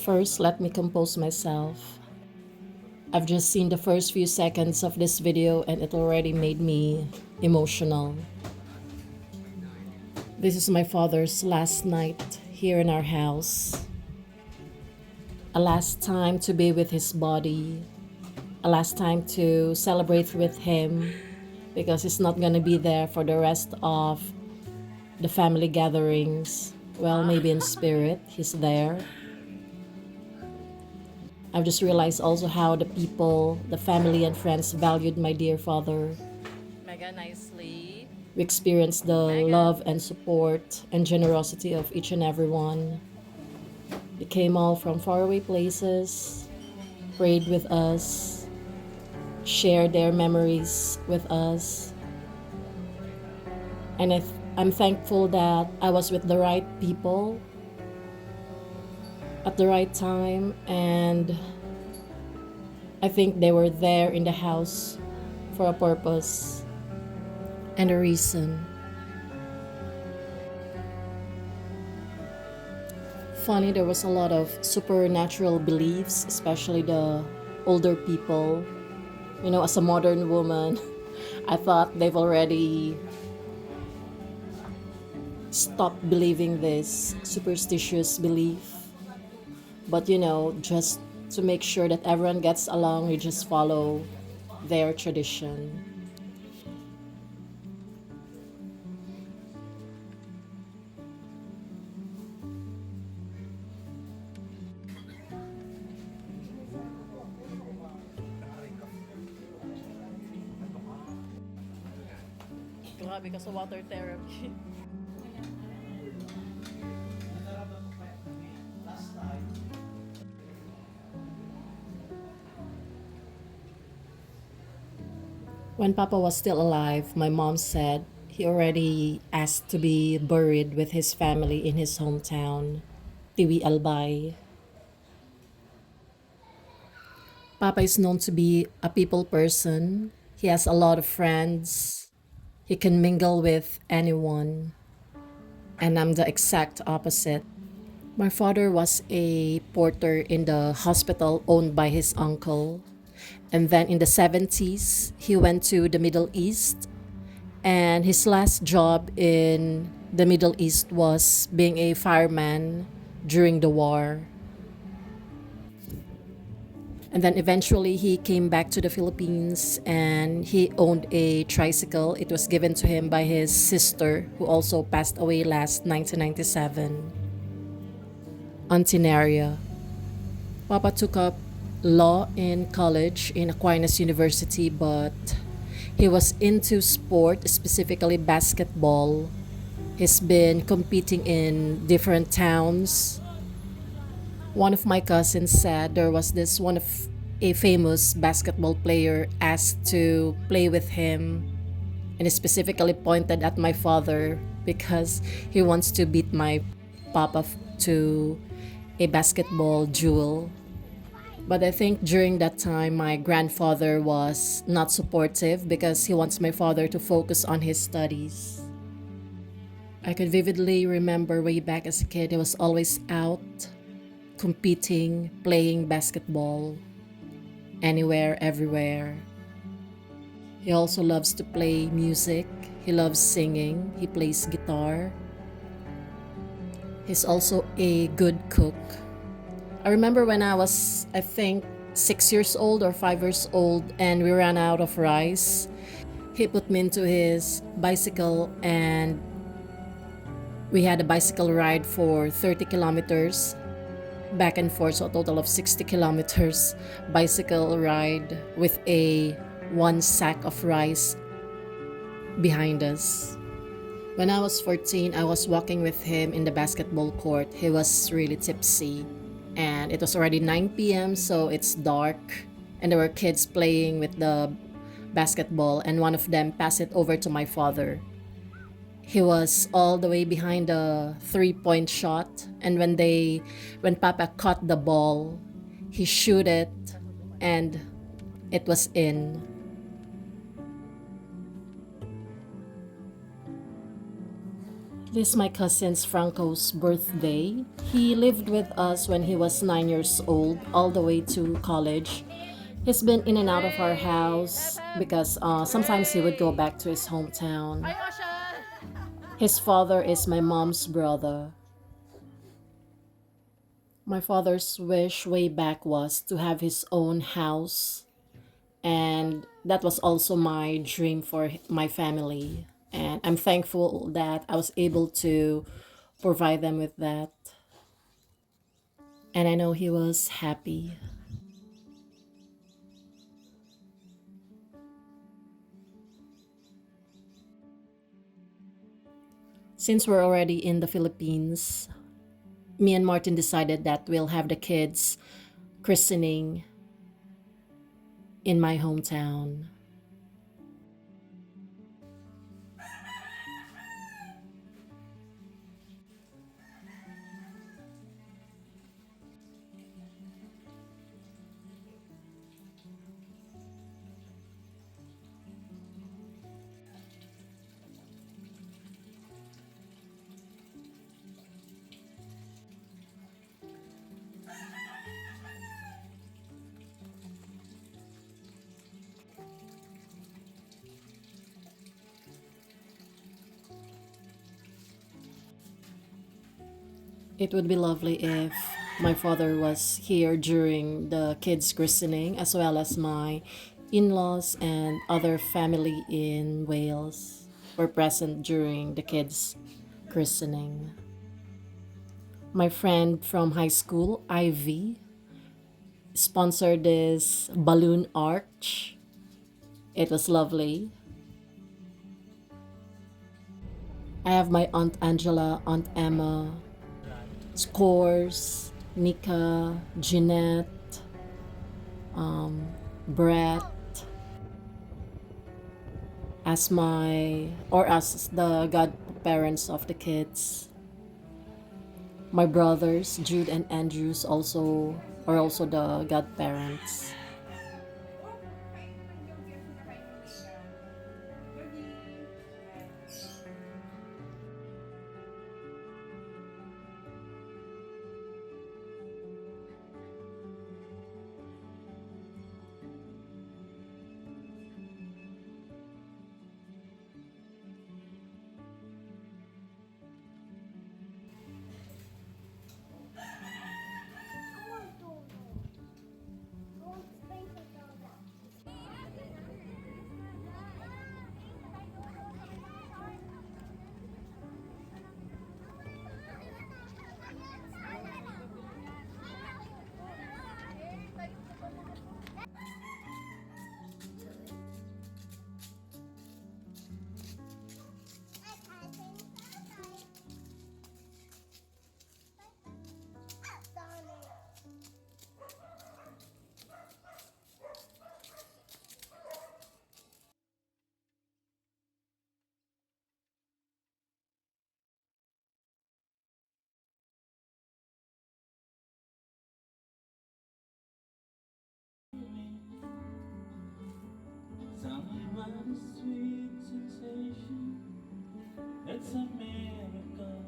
First, let me compose myself. I've just seen the first few seconds of this video and it already made me emotional. This is my father's last night here in our house. A last time to be with his body. A last time to celebrate with him because he's not gonna be there for the rest of the family gatherings. Well, maybe in spirit, he's there. I've just realized also how the people, the family and friends valued my dear father. Mega nicely. We experienced the love and support and generosity of each and every one. They came all from faraway places, prayed with us, shared their memories with us. And I'm thankful that I was with the right people at the right time, and I think they were there in the house for a purpose and a reason. Funny, there was a lot of supernatural beliefs, especially the older people. You know, as a modern woman, I thought they've already stopped believing this superstitious belief. But you know, just to make sure that everyone gets along, we just follow their tradition. Grabe ka sa water therapy. When Papa was still alive, my mom said he already asked to be buried with his family in his hometown, Tiwi Albay. Papa is known to be a people person. He has a lot of friends. He can mingle with anyone. And I'm the exact opposite. My father was a porter in the hospital owned by his uncle. And then in the 70s, he went to the Middle East. And his last job in the Middle East was being a fireman during the war. And then eventually he came back to the Philippines and he owned a tricycle. It was given to him by his sister, who also passed away last 1997. Antinaria. Papa took up law in college in Aquinas University, but he was into sport, specifically basketball. He's been competing in different towns. One of my cousins said there was this one of a famous basketball player asked to play with him, and he specifically pointed at my father because he wants to beat my papa to a basketball duel. But I think during that time, my grandfather was not supportive because he wants my father to focus on his studies. I could vividly remember way back as a kid, he was always out competing, playing basketball, anywhere, everywhere. He also loves to play music. He loves singing. He plays guitar. He's also a good cook. I remember when I was, I think, 6 years old or 5 years old, and we ran out of rice. He put me into his bicycle and we had a bicycle ride for 30 kilometers back and forth, so a total of 60 kilometers bicycle ride with a one sack of rice behind us. When I was 14, I was walking with him in the basketball court. He was really tipsy and it was already 9 p.m. so it's dark and there were kids playing with the basketball and one of them passed it over to my father. He was all the way behind the 3-point shot, and when Papa caught the ball, he shoot it and it was in. This is my cousin's Franco's birthday. He lived with us when he was 9 years old, all the way to college. He's been in and out of our house because sometimes he would go back to his hometown. Hi, Ocean! His father is my mom's brother. My father's wish way back was to have his own house, and that was also my dream for my family. And I'm thankful that I was able to provide them with that. And I know he was happy. Since we're already in the Philippines, me and Martin decided that we'll have the kids christening in my hometown. It would be lovely if my father was here during the kids' christening, as well as my in laws and other family in Wales were present during the kids' christening. My friend from high school, Ivy, sponsored this balloon arch. It was lovely. I have my Aunt Angela, Aunt Emma, Scores, Nika, Jeanette, Brett, as the godparents of the kids. My brothers, Jude and Andrews, are also the godparents. Tell me about the sweet sensation. It's a miracle.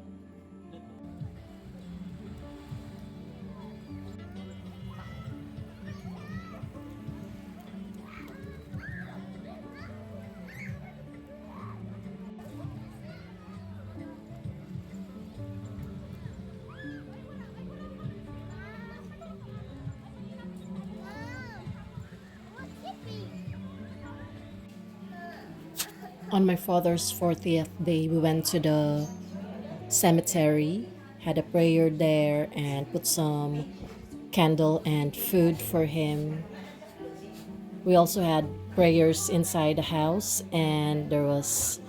On my father's 40th day, we went to the cemetery, had a prayer there, and put some candle and food for him. We also had prayers inside the house, and there was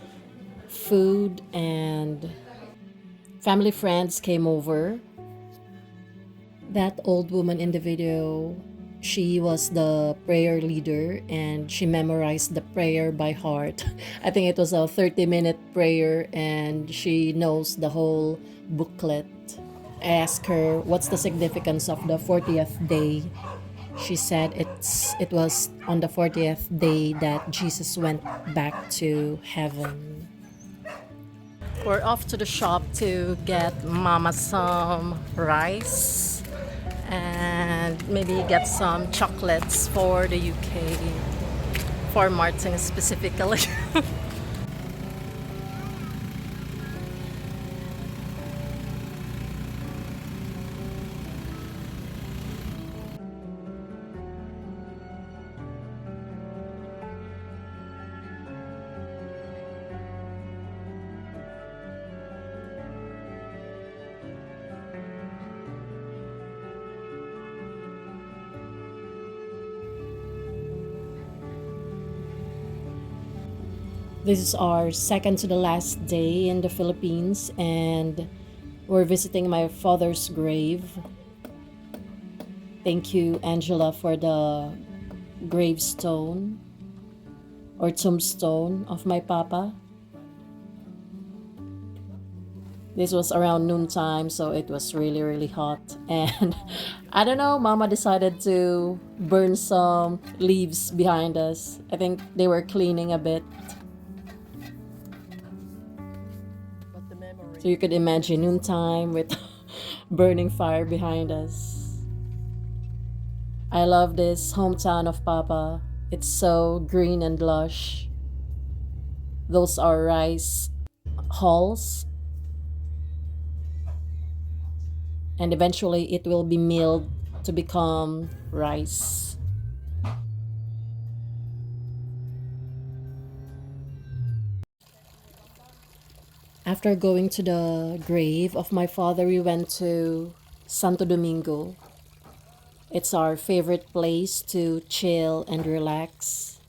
food, and family friends came over. That old woman in the video, she was the prayer leader and she memorized the prayer by heart. I think it was a 30-minute prayer and she knows the whole booklet. I asked her what's the significance of the 40th day. She said it was on the 40th day that Jesus went back to heaven. We're off to the shop to get Mama some rice and maybe get some chocolates for the UK, for Martin specifically. This is our second to the last day in the Philippines, and we're visiting my father's grave. Thank you, Angela, for the gravestone or tombstone of my papa. This was around noontime, so it was really, really hot. And I don't know, Mama decided to burn some leaves behind us. I think they were cleaning a bit. But the memory. So you could imagine noontime with burning fire behind us. I love this hometown of Papa. It's so green and lush. Those are rice hulls, and eventually it will be milled to become rice. After going to the grave of my father, we went to Santo Domingo. It's our favorite place to chill and relax.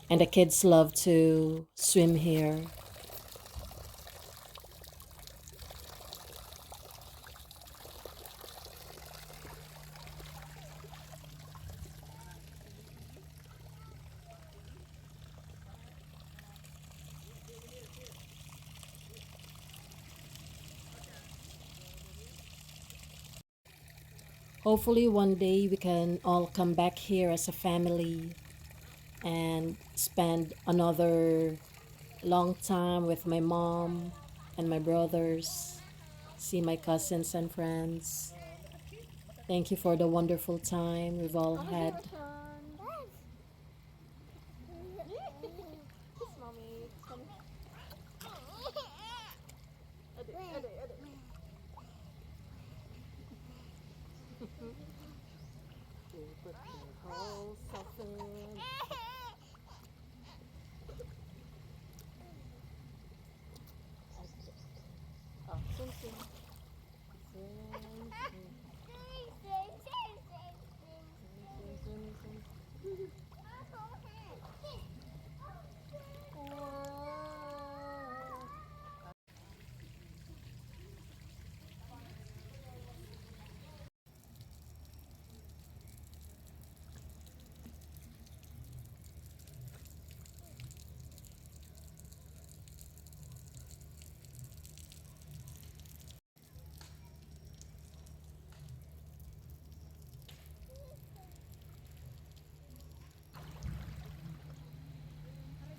And the kids love to swim here. Hopefully one day we can all come back here as a family and spend another long time with my mom and my brothers, see my cousins and friends. Thank you for the wonderful time we've all had.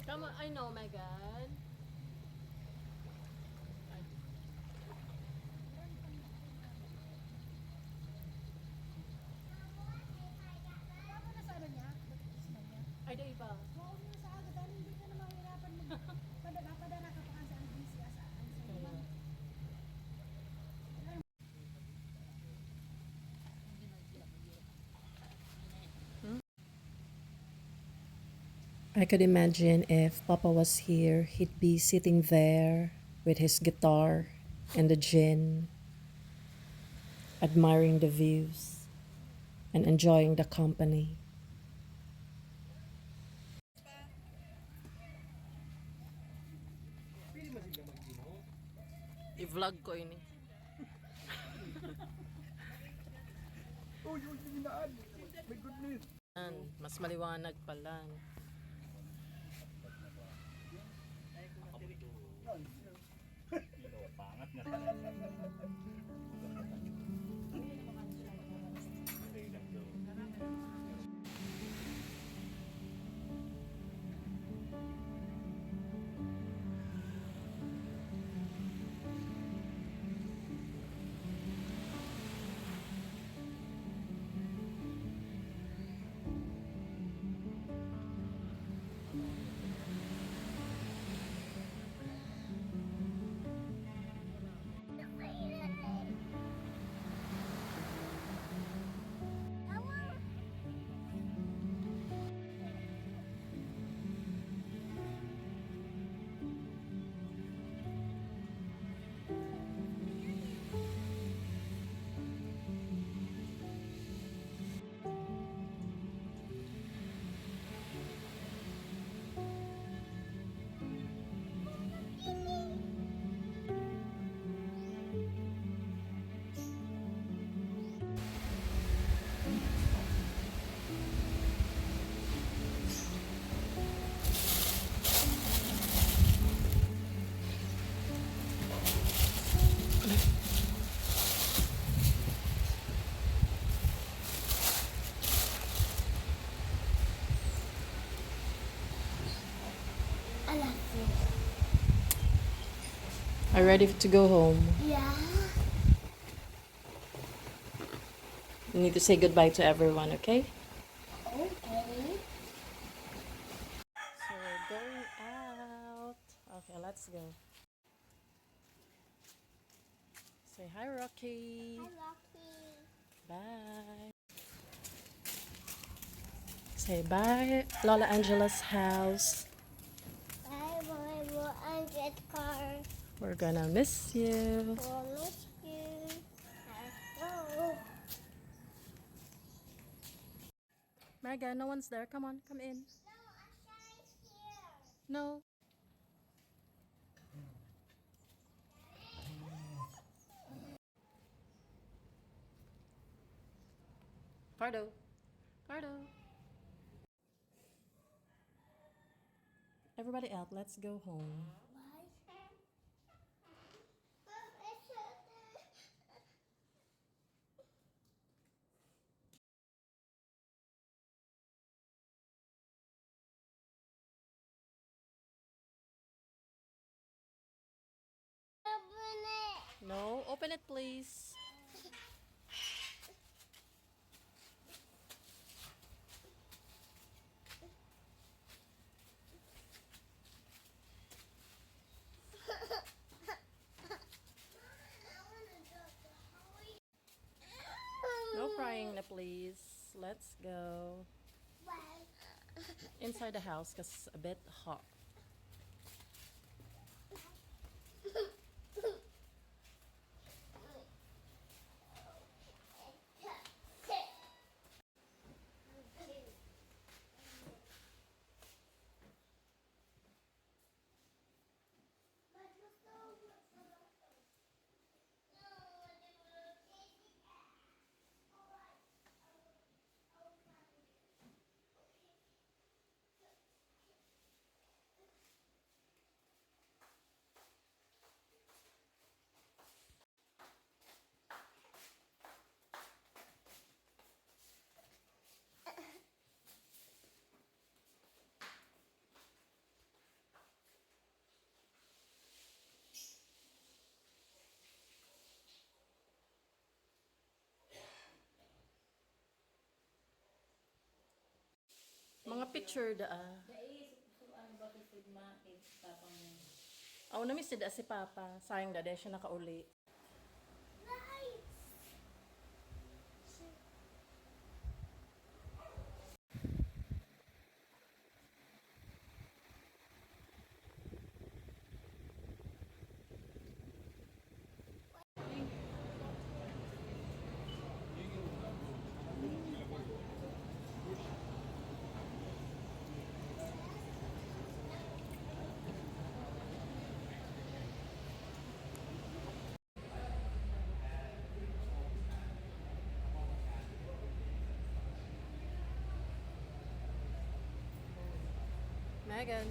Come on, I know, Megan. Ay, di ba? I could imagine if Papa was here, he'd be sitting there with his guitar and the gin, admiring the views and enjoying the company. I-vlog ko ini. Mas maliwanag pala. Are you ready to go home? Yeah. You need to say goodbye to everyone, okay? Okay. So we're going out. Okay, let's go. Say hi, Rocky. Hi, Rocky. Bye. Say bye, Lola Angela's house. Bye, bye, and get car. We're gonna miss you. We'll miss you. Hello. Megan, no one's there. Come on, come in. No, Asha's here. No. Pardo. Pardo. Everybody out, let's go home. No, open it please. No crying na please. Let's go inside the house because it's a bit hot. Mga picture da. Oh, namiss da si Papa. Sayang da siya nakauli. Megan.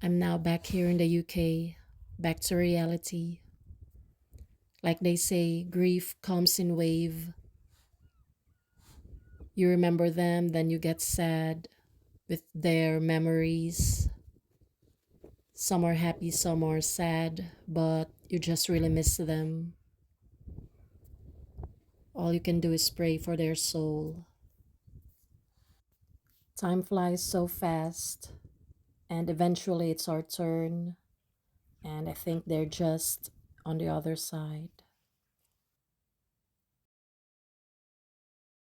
I'm now back here in the UK, back to reality. Like they say, grief comes in wave. You remember them, then you get sad with their memories. Some are happy, some are sad, but you just really miss them. All you can do is pray for their soul. Time flies so fast, and eventually it's our turn, and I think they're just on the other side.